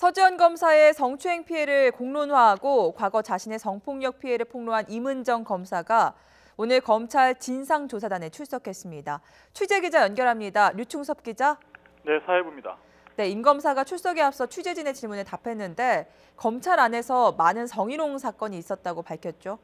서지현 검사의 성추행 피해를 공론화하고 과거 자신의 성폭력 피해를 폭로한 임은정 검사가 오늘 검찰 진상조사단에 출석했습니다. 취재기자 연결합니다. 류충섭 기자. 네, 사회부입니다. 네, 임 검사가 출석에 앞서 취재진의 질문에 답했는데 검찰 안에서 많은 성희롱 사건이 있었다고 밝혔죠.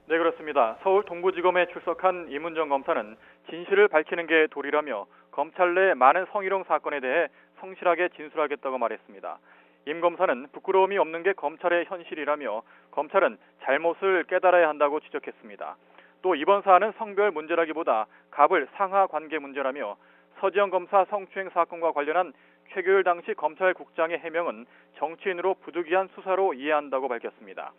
네, 그렇습니다. 서울 동부지검에 출석한 임은정 검사는 진실을 밝히는 게 도리라며 검찰 내 많은 성희롱 사건에 대해 성실하게 진술하겠다고 말했습니다. 임 검사는 부끄러움이 없는 게 검찰의 현실이라며 검찰은 잘못을 깨달아야 한다고 지적했습니다. 또 이번 사안은 성별 문제라기보다 갑을 상하 관계 문제라며 서지현 검사 성추행 사건과 관련한 최규일 당시 검찰국장의 해명은 정치인으로 부득이한 수사로 이해한다고 밝혔습니다.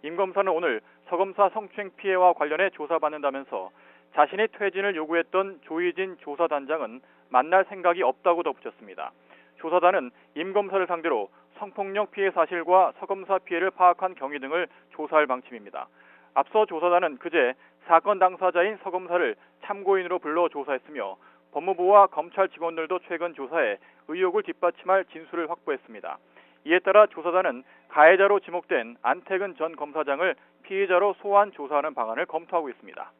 임 검사는 오늘 서 검사 성추행 피해와 관련해 조사받는다면서 자신이 퇴진을 요구했던 조희진 조사단장은 만날 생각이 없다고 덧붙였습니다. 조사단은 임 검사를 상대로 성폭력 피해 사실과 서 검사 피해를 파악한 경위 등을 조사할 방침입니다. 앞서 조사단은 그제 사건 당사자인 서 검사를 참고인으로 불러 조사했으며 법무부와 검찰 직원들도 최근 조사에 의혹을 뒷받침할 진술을 확보했습니다. 이에 따라 조사단은 가해자로 지목된 안태근 전 검사장을 피의자로 소환 조사하는 방안을 검토하고 있습니다.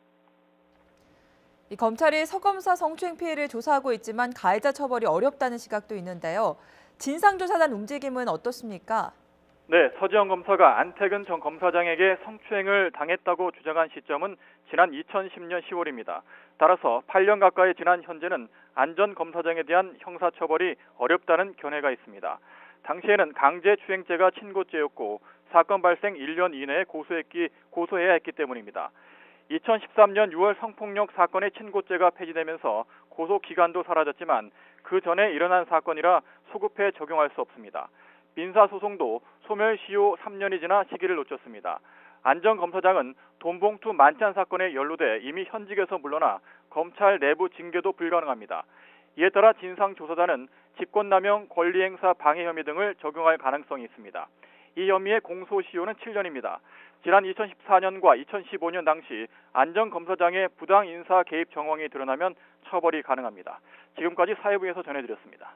검찰이 서 검사 성추행 피해를 조사하고 있지만 가해자 처벌이 어렵다는 시각도 있는데요. 진상조사단 움직임은 어떻습니까? 네, 서지현 검사가 안태근 전 검사장에게 성추행을 당했다고 주장한 시점은 지난 2010년 10월입니다. 따라서 8년 가까이 지난 현재는 안 전 검사장에 대한 형사처벌이 어렵다는 견해가 있습니다. 당시에는 강제추행죄가 친고죄였고 사건 발생 1년 이내에 고소해야 했기 때문입니다. 2013년 6월 성폭력 사건의 친고죄가 폐지되면서 고소기간도 사라졌지만 그 전에 일어난 사건이라 소급해 적용할 수 없습니다. 민사소송도 소멸시효 3년이 지나 시기를 놓쳤습니다. 안 전 검사장은 돈봉투 만찬 사건에 연루돼 이미 현직에서 물러나 검찰 내부 징계도 불가능합니다. 이에 따라 진상조사단은 직권남용, 권리행사 방해 혐의 등을 적용할 가능성이 있습니다. 이 혐의의 공소시효는 7년입니다. 지난 2014년과 2015년 당시 안 전 검사장의 부당 인사 개입 정황이 드러나면 처벌이 가능합니다. 지금까지 사회부에서 전해드렸습니다.